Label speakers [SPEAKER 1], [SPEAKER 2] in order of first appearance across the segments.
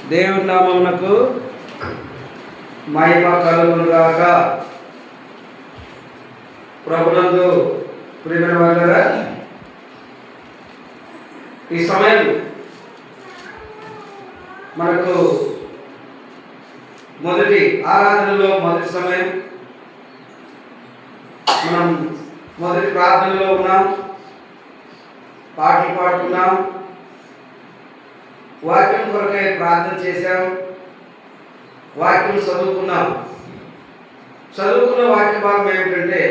[SPEAKER 1] దేవుని నామమునకు మహిమ కలుగునుగాక. ప్రభునందు ప్రియమైన వారులారా, ఈ సమయం మనకు మొదటి ఆరాధనలో మొదటి సమయం. మనం మొదటి ప్రార్థనలో ఉన్నాం, పాటలు పాడుకున్నాం, వాక్యం కొరకై ప్రార్థన చేశాం, వాక్యం చదువుకున్నాం. చదువుకున్న వాక్య భాగం ఏమిటంటే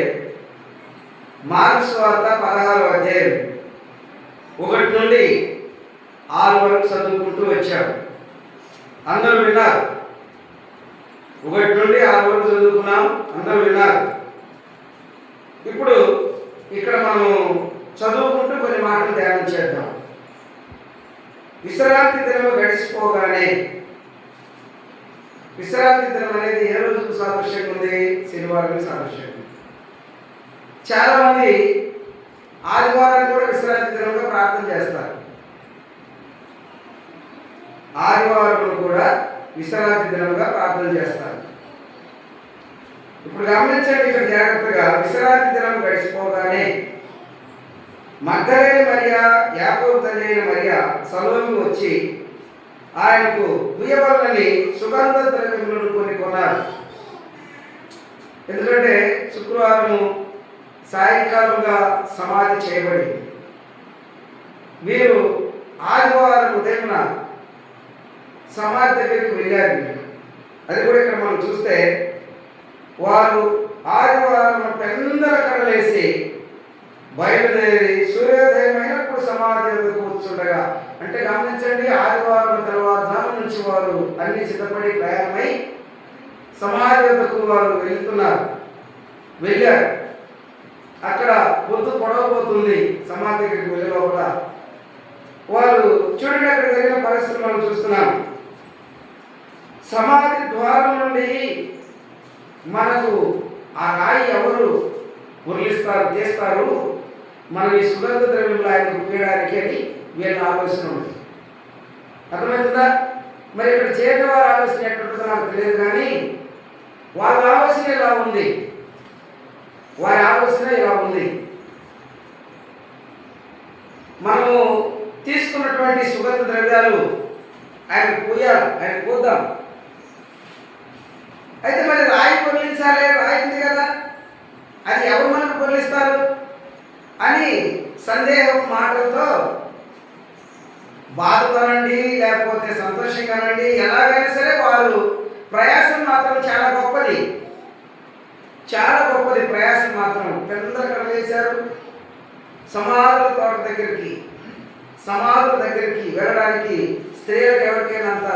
[SPEAKER 1] మార్కు సువార్త 16వ అధ్యాయం 1 నుండి 6 వరకు చదువుకుంటూ వచ్చాడు. అందరూ విన్నారు. 1 నుండి 6 వరకు చదువుకున్నాం, అందరూ విన్నారు. ఇప్పుడు ఇక్కడ మనం చదువుకుంటూ కొన్ని మాటలు ధ్యానం చేద్దాం. విశ్రాంతి దినం గడిచిపోగానే, విశ్రాంతి దినం అనేది ఏ రోజుకు సాదృశ్యం ఉంది? శనివారం సాదృశ్యం. చాలా మంది ఆదివారాన్ని కూడా విశ్రాంతి దినంగా ప్రార్థన చేస్తారు. ఆదివారం కూడా విశ్రాంతి దినంగా ప్రార్థన చేస్తారు. ఇప్పుడు గమనించండి ఇక్కడ జాగ్రత్తగా. విశ్రాంతి దినం గడిచిపోగానే మగ్దలేని మరియా, యాకోబు తల్లి అయిన మరియా, సలోమి వచ్చి ఆయనకు కుయ్యబల్లని సుగంధ ద్రవ్యములను కొన్నారు. ఎందుకంటే శుక్రవారం సాయంకాలంగా సమాధి చేయబడింది. వీరు ఆదివారం ఉదయమున సమాధి దగ్గరికి వెళ్ళారు. అది కూడా ఇక్కడ మనం చూస్తే వారు ఆదివారం పెందల కడలేసి బయలుదేరి సూర్యోదయమైనప్పుడు సమాధి వద్దకు వచ్చుండగా, అంటే గమనించండి, ఆదివారం తర్వాత నుంచి వారు అన్ని సిద్ధపడి ప్రయాణమై సమాధి వద్దకు వారు వెళ్ళారు. అక్కడ పొద్దు పొడవబోతుంది. సమాధి దగ్గరికి వెళ్ళే లోపల వారు చూడండి, అక్కడ జరిగిన పరిస్థితులు మనం చూస్తున్నాం. సమాధి ద్వారం నుండి మనకు ఆ రాయి ఎవరు తీస్తారు, మనం ఈ సుగంధ ద్రవ్యములు ఆయన ఉపయోగానికి అని వీళ్ళ ఆలోచన ఉంది. అర్థమవుతుందా? మరి ఇక్కడ చేరిన వారి ఆలోచన ఎట్లుంటుందో నాకు తెలియదు, కానీ వాళ్ళ ఆలోచన ఇలా ఉంది. వారి ఆలోచన ఇలా ఉంది. మనము తీసుకున్నటువంటి సుగంధ ద్రవ్యాలు ఆయన పోద్దాం. అయితే మరి రాయి పొరలించాలి, రాయి ఉంది కదా, అది ఎవరు మనకు పొరలిస్తారు అని సందేహం మాటలతో బాధతోనండి లేకపోతే సంతోషంగానండి, ఎలాగైనా సరే వారు ప్రయాసం మాత్రం చాలా గొప్పది ప్రయాసం మాత్రం పెద్దలు కడలేశారు. సమాధుల తోట దగ్గరికి వెళ్ళడానికి స్త్రీలకు ఎవరికైనా అంత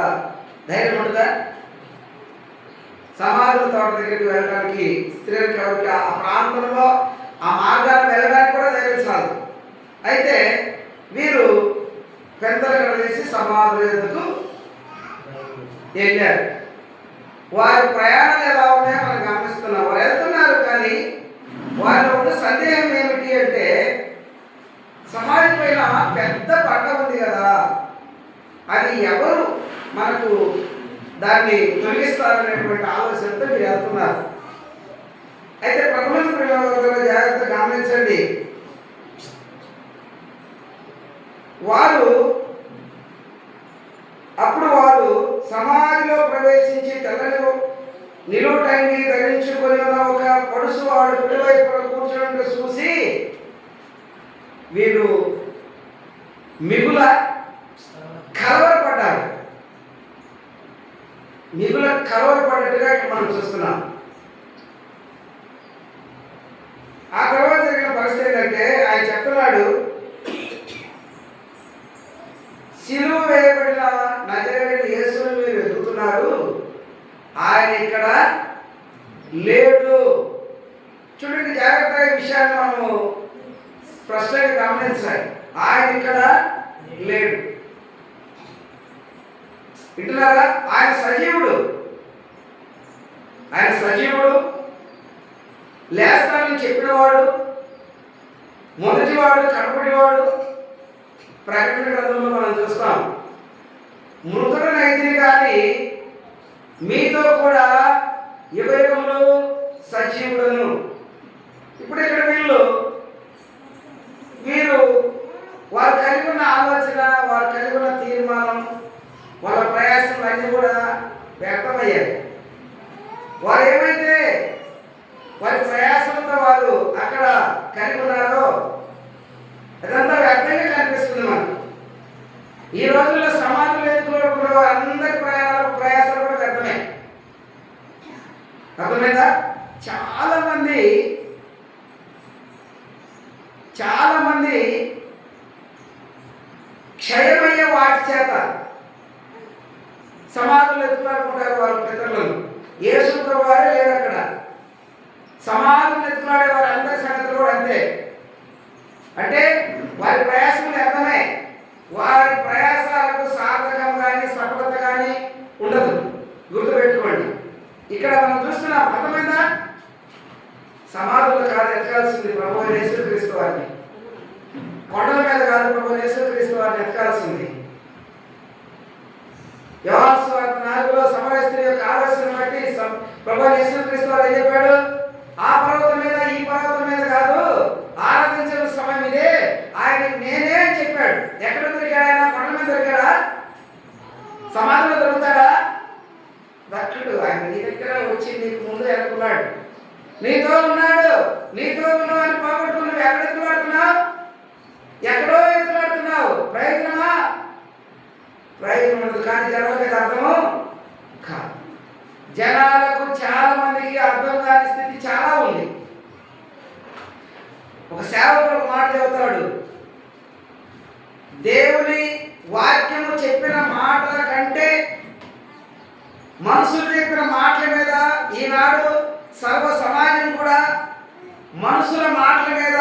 [SPEAKER 1] ధైర్యం ఉంటుందా? సమాధుల తోట దగ్గరికి వెళ్ళడానికి స్త్రీలకు ఎవరికి ఆ ప్రాంతంలో ఆ మార్గాన్ని వెళ్ళడానికి కూడా ధైర్యం చాలు. అయితే వీరు పెద్దలు కడలేసి సమాధుల యొద్దకు వెళ్ళారు. వారి ప్రయాణాలు ఎలా ఉన్నాయో మనం గమనిస్తున్నాం. వారు వెళ్తున్నారు, కానీ వారిలో ఉన్న సందేహం ఏమిటి అంటే, సమాధి పైన పెద్ద పట్ట ఉంది కదా, అది ఎవరు మనకు దాన్ని తొలగిస్తారనేటువంటి ఆలోచనతో మీరు వెళ్తున్నారు. అయితే ప్రభుత్వ ప్రేమ జాగ్రత్త గమనించండి. అప్పుడు వారు సమాధిలో ప్రవేశించి తెల్లని నిలువుటంగి ధరించుకొని ఉన్న ఒక పొడుసు వాడు కుడివైపున కూర్చోండి చూసి వీరు మిగుల కలవరపడ్డట్టుగా మనం చూస్తున్నాం. ఆ తర్వాత జరిగిన పరిస్థితి ఏంటంటే, ఆయన చెప్తున్నాడు, సిలువ వేయబడిన నజరేయుడైన యేసును మీరు వెతుకుతున్నారు, ఆయన ఇక్కడ లేడు. చూడండి, జాగ్రత్తగా ఈ విషయాన్ని మనము స్పష్టంగా గమనించాలి. ఆయన ఇక్కడ లేడు. వింటున్నారా? ఆయన సజీవుడు, లేస్తానని చెప్పినవాడు, మొదటివాడు, కడపటివాడు. ప్రకటన గ్రంథంలో మనం చూస్తాం. మృతుడనైతిని కానీ మీతో కూడా యుగయుగములు సజీవుడను. ఇప్పుడు ఇక్కడ వీరు వారు కలిగి ఉన్న ఆలోచన, వారు కలిగి ఉన్న తీర్మానం, వాళ్ళ ప్రయాసం అన్నీ కూడా వ్యక్తమయ్యాయి. వారు ఏమైతే వారి ప్రయాసంతో వారు అక్కడ కలిగి ఉన్నారో అదంతా వ్యక్తంగా కనిపిస్తుంది మనకు. ఈ రోజుల్లో సమాజంలో ఎదుర్కొన్న వారందరి ప్రయాసాలు కూడా వ్యర్థమే. అర్థమైందా? చాలా మంది క్షయమయ్యే వాటి చేత సమాధులు ఎత్తులాడుకుంటారు వాళ్ళ పితరులను. యేసు ప్రభు వారే లేరు అక్కడ. సమాధులు ఎత్తులాడే వారు అందరి సంగతులు కూడా అంతే. అంటే వారి ప్రయాసములు వ్యర్థమే. వారి ప్రయాసాలకు సార్థకం కానీ సఫలత కానీ ఉండదు. గుర్తుపెట్టుకోండి. ఇక్కడ మనం చూస్తున్నాం. అర్థమైందా? సమాధులు కాదు ఎత్తుకాల్సింది ప్రభు యేసుక్రీస్తు వారిని. కొండల మీద కాదు ప్రభు యేసుక్రీస్తు వారిని ఎత్తుకాల్సింది. యోహాను సువార్త 4లో సమరయ స్త్రీ యొక్క ఆలోచన బట్టి ప్రభు యేసుక్రీస్తు వారు ఏం చెప్పాడు? ఆ పర్వతం మీద ఈ పర్వతం మీద కాదు, ఆరాధించిన సమయం ఇదే, ఆయన నేనే అని చెప్పాడు. ఎక్కడ దొరికాడు ఆయన? కొండ మీద దొరికాడా? సమాధిలో దొరుకుతాడా? దక్కుడు. ఆయన నీ దగ్గర వచ్చి నీకు ముందు ఎన్నుకున్నాడు, నీతో ఉన్నాడు. నీతో ఉన్నవాడిని పోగొట్టుకున్నావు. ఎక్కడ ఎత్తులాడుతున్నావు? ఎక్కడో ఎత్తులాడుతున్నావు. ప్రయోజనమా? ప్రయోజనం ఉండదు. కానీ జనాలకు అర్థము కాదు. జనాలకు చాలా మందికి అర్థం కాని స్థితి చాలా ఉంది. ఒక సేవకుడు ఒక మాట చెబుతాడు, దేవుని వాక్యము చెప్పిన మాటల కంటే మనుషులు చెప్పిన మాటల మీద ఈనాడు సర్వ సమాజం కూడా మనుషుల మాటల మీద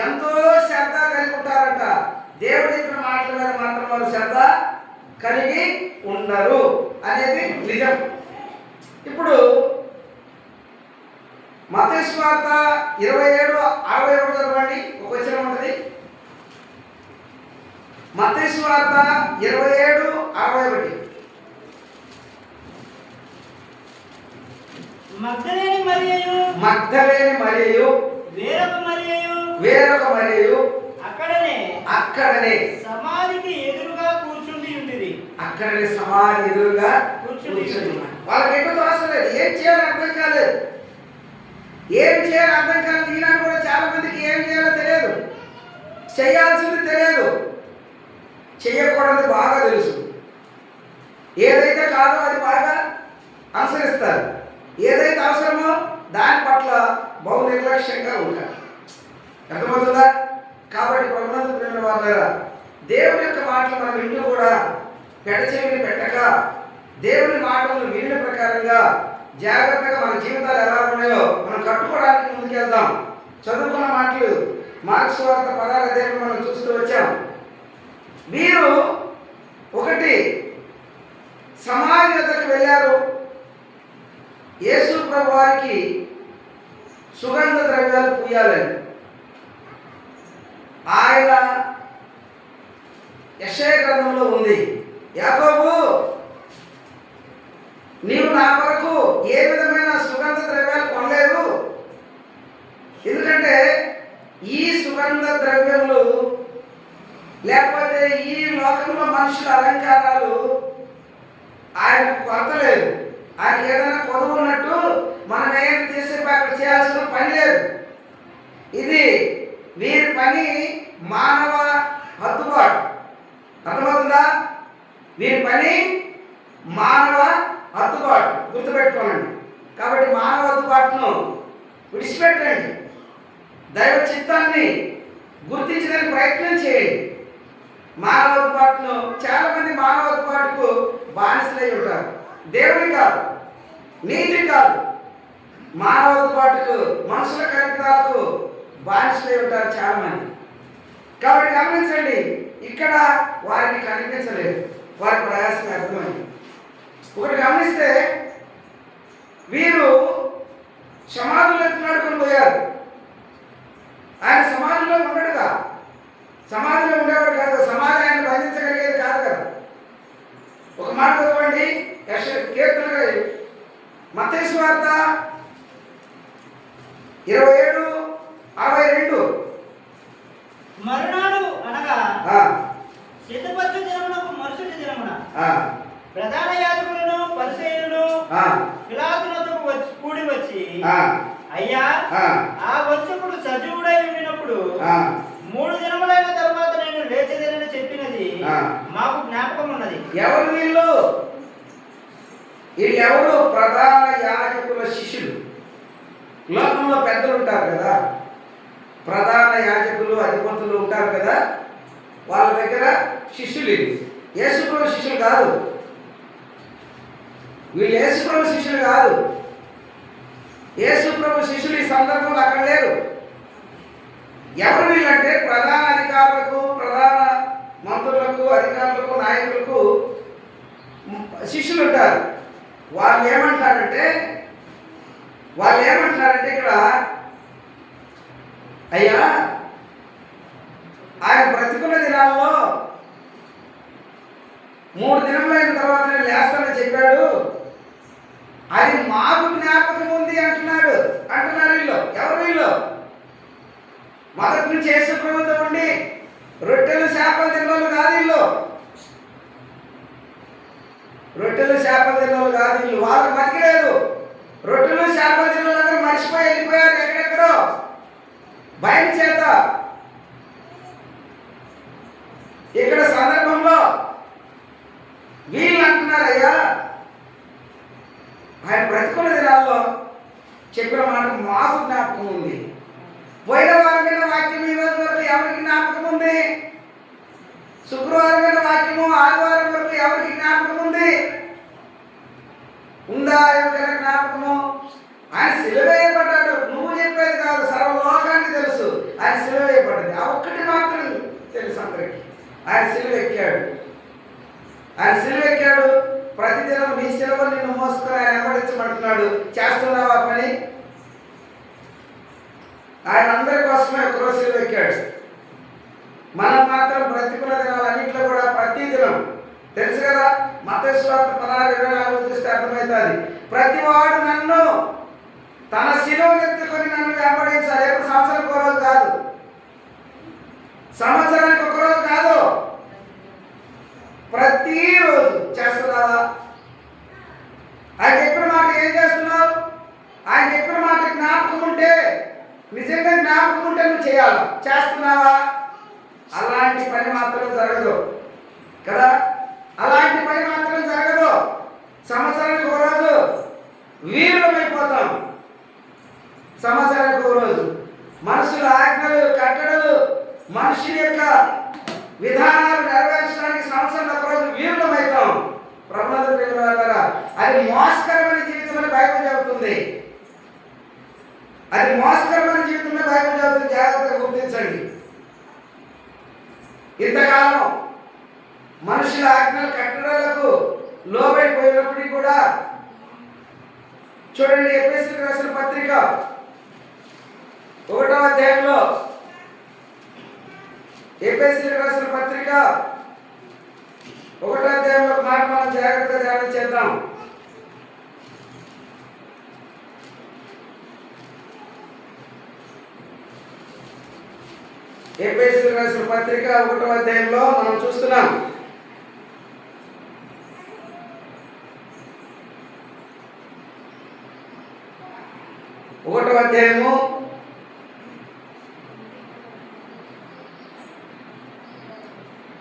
[SPEAKER 1] ఎంతో శ్రద్ధ కలిగి ఉంటారంట. దేవుడు చెప్పిన మాటల మీద మాత్రం వారు శ్రద్ధ కలిగి ఉండరు అనేది నిజం. ఇప్పుడు మత్తయి సువార్త 27:61 చదవండి. ఒక వచనం ఉంటుంది. మత్తయి సువార్త 27:61.
[SPEAKER 2] మగ్దలేని మరియయు వేరొక మరియయు అక్కడనే
[SPEAKER 1] సమాధికి
[SPEAKER 2] ఎదురుగా కూర్చుండి ఉండేది.
[SPEAKER 1] అక్కడనే సమాధి ఎదురుగా కూర్చుండి వాళ్ళకి ఎన్నో తోసలేదు. ఏం చేయాలో అర్థం కాలేదు. ఈనాడు కూడా చాలా మందికి ఏం చేయాలో తెలియదు, చేయాల్సింది తెలియదు, చేయకూడదు బాగా తెలుసు. ఏదైతే కాదో అది బాగా అనుసరిస్తారు. ఏదైతే అవసరమో దాని పట్ల బహు నిర్లక్ష్యంగా ఉంటారు. అర్థమవుతుందా? కాబట్టి ప్రభునందు ప్రియమైన వారులారా, దేవుని యొక్క మాటలు మనం ఇంట్లో కూడా పెడచెవిని పెట్టక దేవుని మాటలను వినిన ప్రకారంగా జాగ్రత్తగా మన జీవితాలు ఎలా ఉన్నాయో మనం కట్టుకోవడానికి ముందుకెళ్దాం. చదువుకున్న మాటలు మార్క్స్ వార్త 16వ అధ్యాయంలో మనం చూస్తూ వచ్చాం. వీరు ఒకటి సమాధి వద్దకు వెళ్ళారు. యేసు ప్రభు వారికి సుగంధ ద్రవ్యాలు పూయాలని ఆయన యెషయా గ్రంథంలో ఉంది. యాకోబు, నీవు నా కొరకు ఏ విధమైన సుగంధ ద్రవ్యాలు కొనలేదు, ఎందుకంటే ఈ సుగంధ ద్రవ్యములు లేకపోతే ఈ లోకంలో మనుషుల అలంకారాలు ఆయనకు కొరత లేదు. ఆయన ఏదైనా కొనుగోలు ఉన్నట్టు మనం ఏం చేసే అక్కడ చేయాల్సిన పని లేదు. ఇది వీరి పని మానవ హద్దుబాటు. అర్థమవుతుందా? వీరి పని మానవ హద్దుబాటు. గుర్తుపెట్టుకోనండి. కాబట్టి మానవ హద్దుబాటును విడిచిపెట్టండి. దైవ చిత్తాన్ని గుర్తించడానికి ప్రయత్నం చేయండి. మానవ హద్దుబాటును చాలామంది మానవ హద్దుబాటుకు బానిసలై ఉంటారు. దేవుని కాదు, నీతి కాదు, మానవ హద్దుబాటుకు మనుషుల కల్పితాలకు బానిసలై ఉంటారు చాలామంది. కాబట్టి గమనించండి, ఇక్కడ వారికి కనిపించలేదు, వారి ప్రయాసం అర్థమైంది. ఒకటి గమనిస్తే వీరు సమాధులు ఎత్తులాడుకొని పోయారు. ఆయన సమాధిలో ఉండడుగా, సమాధిలో ఉండేవాడు కాదు, సమాధి ఆయన బంధించగలిగేది కాదు కదా. 27:62.
[SPEAKER 2] మరునాడు అనగా
[SPEAKER 1] ఆ,
[SPEAKER 2] శతపచ్చు దినమునకు మరుసటి దినమున
[SPEAKER 1] ఆ,
[SPEAKER 2] ప్రధాన యాజకులను పరిసయ్యులను
[SPEAKER 1] ఆ,
[SPEAKER 2] పిలాతునొద్దకు కూడి వచ్చి,
[SPEAKER 1] ఆ,
[SPEAKER 2] అయ్యా,
[SPEAKER 1] ఆ,
[SPEAKER 2] ఆ వంచకుడు సజీవుడై ఉండినప్పుడు
[SPEAKER 1] ఆ.
[SPEAKER 2] 3 దినములైన తర్వాత నేను లేచెదనని చెప్పినది
[SPEAKER 1] ఆ.
[SPEAKER 2] మాకు జ్ఞాపకం ఉన్నది.
[SPEAKER 1] ఎవరు వీళ్ళు? వీళ్ళెవరు? ప్రధాన యాజకుల శిష్యులు. లోకంలో పెద్దలు ఉంటారు కదా, ప్రధాన యాజకులు అధిపతులు ఉంటారు కదా, వాళ్ళ దగ్గర శిష్యులు. యేసుప్రభు శిష్యులు కాదు వీళ్ళు, యేసుప్రభు శిష్యులు కాదు. యేసుప్రభు శిష్యులు ఈ సందర్భంలో అక్కడ లేరు. ఎవరు వీళ్ళంటే ప్రధాన అధికారులకు, ప్రధాన మంత్రులకు, అధికారులకు, నాయకులకు శిష్యులు ఉంటారు. వాళ్ళు ఏమంటారంటే ఇక్కడ, అయ్యా, ఆయన బ్రతికున్న దినాల్లో 3 దినములైన తర్వాత నేను లేస్తానని చెప్పాడు, అది మాకు జ్ఞాపకం ఉంది అంటున్నారు వీళ్ళు. ఎవరు వీళ్ళు? మొదటి నుంచి యేసు ప్రభుతో ఉండి రొట్టెలు చేపలు తిన్నోళ్ళు కాదు వీళ్ళు. రొట్టెలు చేపలు తిన్నోళ్ళు కాదు వీళ్ళు. వాళ్ళకి బతికలేదు. రొట్టెలు చేపలు తిన్నోళ్ళందరూ మర్చిపోయి వెళ్ళిపోయారు ఎక్కడెక్కడో భయం చేత. ఇక్కడ సందర్భంలో వీళ్ళు అంటున్నారు, అయ్యా, ఆయన బ్రతుకున్న దినాల్లో చెప్పిన మాట మాకు జ్ఞాపకం ఉంది. పోయిన వారం మీద వాక్యం ఈ రోజు వరకు ఎవరికి జ్ఞాపకం ఉంది? శుక్రవారం మీద వాక్యము ఆదివారం వరకు ఎవరికి జ్ఞాపకం ఉంది? ఉందా ఎవరికైనా జ్ఞాపకము? ఆయన సిలువ వేయబడ్డాడు. నువ్వు చెప్పేది కాదు, సర్వలోకానికి తెలుసు ఆయన సిలువ వేయబడ్డది. ఆ ఒక్కటి మాత్రం తెలుసు అందరికి. ఆయన సిలువ ఎక్కాడు. ప్రతిదినం నీ సిలువ నిన్ను మోసుకొని ఆయన వెంబడించమంటున్నాడు. చేస్తున్నావా పని? ఆయన అందరి కోసమే ఒకరోజు సిలువ ఎక్కాడు. మనం మాత్రం బ్రతికున్న దినాలన్నింటిలో కూడా ప్రతి దినం తెలుసు కదా, మత్తయి సువార్త 16:24 చూస్తే అర్థమవుతుంది. ప్రతివాడు నన్ను తన సిలువను ఎత్తుకొని నన్ను వెంబడించాలి. ఎప్పుడు సంవత్సరానికి ఒక రోజు కాదు, సంవత్సరానికి ఒక రోజు కాదు, ప్రతిరోజు చేస్తున్నావా? ఆయన చెప్పిన మాట ఏం చేస్తున్నావు? ఆయన చెప్పిన మాట జ్ఞాపకం ఉంటే, నిజంగా జ్ఞాపకం ఉంటే నువ్వు చేయాలి. చేస్తున్నావా? అలాంటి పని మాత్రం జరగదు కదా, అలాంటి పని మాత్రం జరగదు. సంవత్సరానికి ఒక రోజు వీరులమైపోతాం. సంవత్సరానికి ఒక రోజు మనుషుల ఆజ్ఞలు, కట్టడలు, మనుషుల యొక్క విధానాలు నెరవేర్చడానికి సంవత్సరంలో ఒక రోజు వీరులమవుతాం. ప్రభునందు ప్రియమైనవారా, అది మోసకరమైన జీవితం అని బైబిల్ చెబుతుంది. అది మోసకరమైన జీవితమే బైబిల్ చెబుతుంది. జాగ్రత్తగా గుర్తించండి. ఇంతకాలం మనుషుల ఆజ్ఞలు, కట్టడలకు లోబడిపోయినప్పటికీ కూడా చూడండి, ఎఫెసీయులకు రాసిన పత్రిక 1వ అధ్యాయంలో, ఎఫెసీయులకు రాసిన పత్రిక 1వ అధ్యాయంలో ఒక మాట మనం జాగ్రత్తగా ధ్యానం చేద్దాం. ఎఫెసీయులకు రాసిన పత్రిక 1వ అధ్యాయంలో మనం చూస్తున్నాం. 1వ అధ్యాయము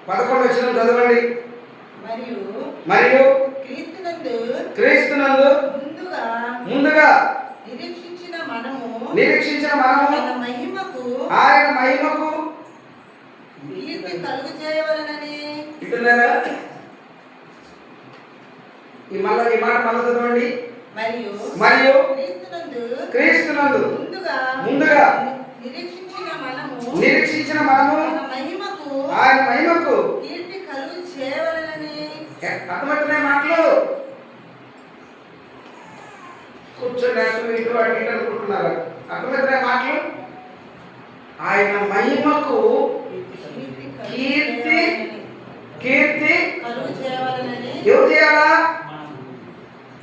[SPEAKER 1] 11వ వచనం చదవండి. మరియు క్రీస్తునందు ముందుగా నిరీక్షించిన మనము ఆయన మహిమకు ఇటున్నారా? ఈ మాట మళ్ళీ చదవండి. మరియు క్రీస్తునందు ముందుగా నిరీక్షించిన మనము ఆయన మహిమకు అర్థమవుతున్నాయి మాటలు. కూర్చొని ఇటు అటు ఇటు అనుకుంటున్నారు. అర్థమవుతున్నాయి మాటలు. ఆయన మహిమకు కీర్తి ఎవరు చేయాలా?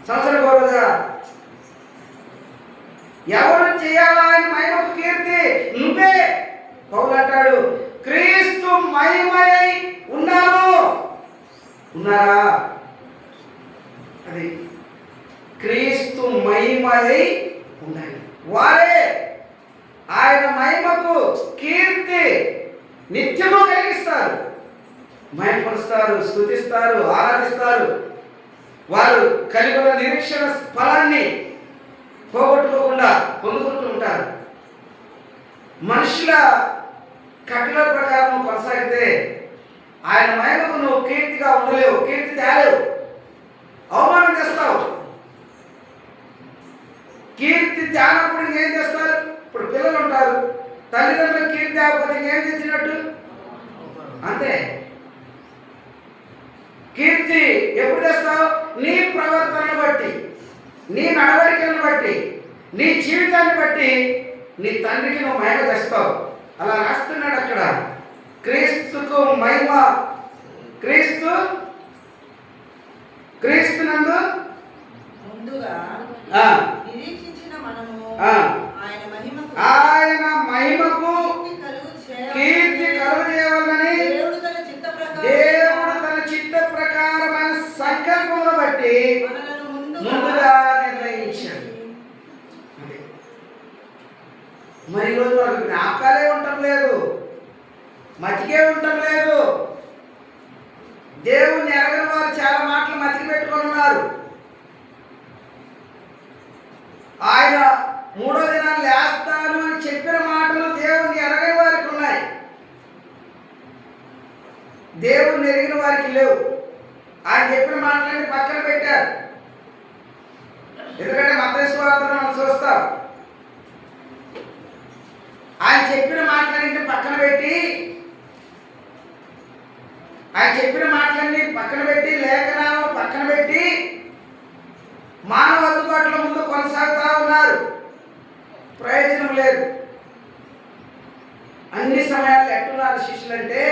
[SPEAKER 1] సంవత్సరం రోజా ఎవరు చేయాలా ఆయన మహిమకు కీర్తి? నువ్వే. పౌలు అంటాడు, క్రీస్తు మహిమై ఉన్నాను. ఉన్నారా? అది క్రీస్తు మహిమై ఉండాలి. వారే ఆయన మహిమకు కీర్తి నిత్యము కలిగిస్తారు. మహిమపరుస్తారు, స్తుతిస్తారు, ఆరాధిస్తారు. వారు కలిగి ఉన్న నిరీక్షణ ఫలాన్ని పోగొట్టుకోకుండా పొందుకుంటూ ఉంటారు. మనుషుల కఠిన ప్రకారం కొనసాగితే ఆయన మహిమకు నువ్వు కీర్తిగా ఉండలేవు, కీర్తి తేలేవు, అవమానం చేస్తావు. కీర్తి తేనప్పుడు ఇంకేం చేస్తారు? ఇప్పుడు పిల్లలు ఉంటారు, తల్లిదండ్రులు కీర్తి తేకపోతే ఇంకేం తెచ్చినట్టు? అంతే. కీర్తి ఎప్పుడు తెస్తావు? నీ ప్రవర్తనను బట్టి, నీ నడవడికలను బట్టి, నీ జీవితాన్ని బట్టి నీ తండ్రికి నువ్వు మహిమ తెస్తావు. అలా రాస్తున్నాడు అక్కడ. క్రీస్తుకు మహిమ, క్రీస్తునందు
[SPEAKER 3] ముందుగా నిరీక్షించిన మనము
[SPEAKER 1] ఆయన మహిమకు కీర్తి కలుగు చేయవాలని దేవుడు తన చిత్త ప్రకారమైన సంకల్పమును బట్టి ముందుగా నిర్ణయించాడు. మరి ఈరోజు మనకు జ్ఞాపకాలే ఉండటం లేదు, మతికే ఉండటం లేదు. దేవుణ్ణి ఎరగని వారు చాలా మాటలు మతికి పెట్టుకొని ఉన్నారు. ఆయన మూడో దినాన్ని లేస్తాను అని చెప్పిన మాటలు దేవుణ్ణి ఎరగని వారికి ఉన్నాయి, దేవుణ్ణి ఎరిగిన వారికి లేవు. ఆయన చెప్పిన మాటలన్నీ పక్కన పెట్టారు. ఎందుకంటే మత్తయి సువార్తను మనం చూస్తాం. ఆయన చెప్పిన మాటలన్నీ పక్కన పెట్టి, లేఖనాలను పక్కన పెట్టి మానవ అందుబాటుల ముందు కొనసాగుతా ఉన్నారు. ప్రయోజనం లేదు. అన్ని సమయాల్లో ఎట్టున్నారు శిష్యులంటే?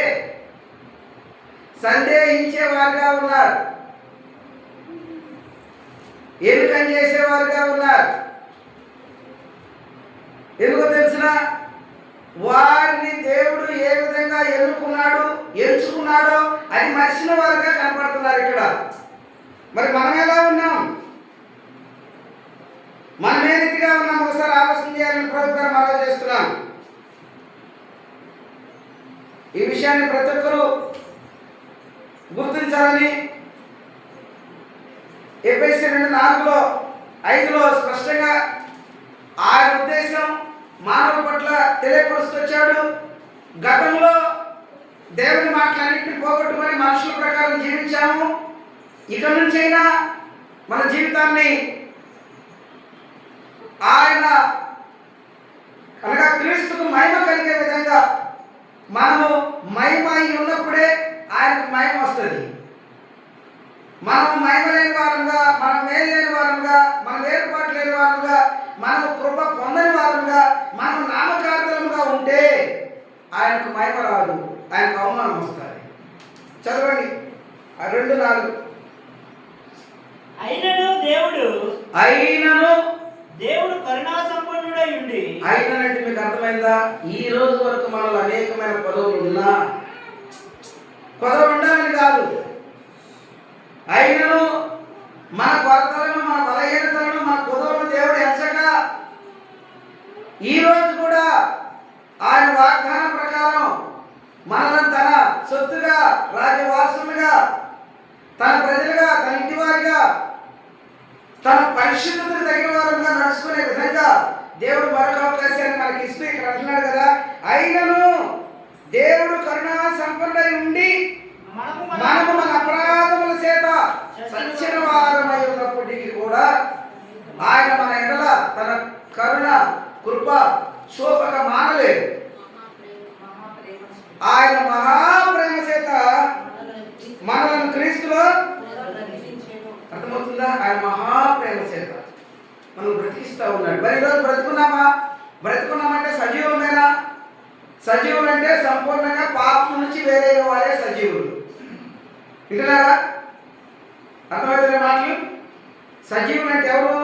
[SPEAKER 1] సందేహించేవారుగా ఉన్నారు, ఎరుకం చేసేవారుగా ఉన్నారు. ఎందుకో తెలిసిన? వారిని దేవుడు ఏ విధంగా ఎంచుకున్నాడో అది మర్చిన వారుగా కనపడుతున్నారు ఇక్కడ. మరి మనం ఎలా ఉన్నాం? మనం ఏ రీతిగా ఉన్నాం? ఒకసారి ఆలోచన చేయాలని ప్రభుత్వం మనం చేస్తున్నాం. ఈ విషయాన్ని ప్రతి ఒక్కరూ గుర్తించాలని ఎఫెసీ 2:4-5 స్పష్టంగా ఆయన ఉద్దేశం మానవ పట్ల తెలియపరుస్తొచ్చాడు. గతంలో దేవుని మాటలన్నింటినీ పోగొట్టుకొని మనుషుల ప్రకారం జీవించాము. ఇక నుంచైనా మన జీవితాన్ని ఆయన అనగా క్రీస్తుకు మహిమ కలిగే విధంగా మనము మహిమ ఉన్నప్పుడే ఆయనకు మహిమ వస్తుంది. మనము మహిమ లేని వారంగా, మనం మేలు లేని వారంగా, మనం ఏర్పాటు లేని వారంగా, మనము కృప పొందని వారంగా, మనము నామకార్థముగా ఉంటే ఆయనకు మహిమ రాదు, ఆయనకు అవమానం వస్తుంది. చదవండి 2:4.
[SPEAKER 2] అయినను దేవుడు కరుణా సంపన్నుడై ఉండి.
[SPEAKER 1] అయినంటే మీకు అర్థమైందా? ఈ రోజు వరకు మనలో అనేకమైన పదవులు ఉండాలని కాదు. అయినను మన కొరతలను, మన బలహీనతలను, మన పదవులను దేవుడు ఎంచక ఈ రోజు కూడా ఆయన వాగ్దానం ప్రకారం మనల్ని తన సొత్తుగా, రాజ్యవారసులుగా, తన ప్రజలుగా, తన ఇంటి వారిగా, తన పరిశుద్ధతకు తగిన వారుగా నడుచుకునే విధంగా దేవుడు మరొక అవకాశాన్ని మనకి ఇస్తూ ఇక్కడ అంటున్నాడు కదా. అయినను దేవుడు కరుణా సంపన్నుడై ఉండి మనము మన అపరాధముల చేత సచ్చిన వారమై ఉన్నప్పటికీ కూడా ఆయన మన ఎడల తన కరుణ, కృప చూపక మానలేదు. ఆయన మహాప్రేమ చేత మనలను క్రీస్తులో, అర్థమవుతుందా? ఆయన మహాప్రేమ చేత మనం బ్రతికిస్తూ ఉన్నాడు. మరి ఈరోజు బ్రతుకున్నామంటే సజీవులమేనా? సజీవులు అంటే సంపూర్ణంగా పాపం నుంచి వేరైన వారే సజీవులు. వింటున్నారా? అర్థమవుతున్న మాటలు? సజీవులు అంటే ఎవరు?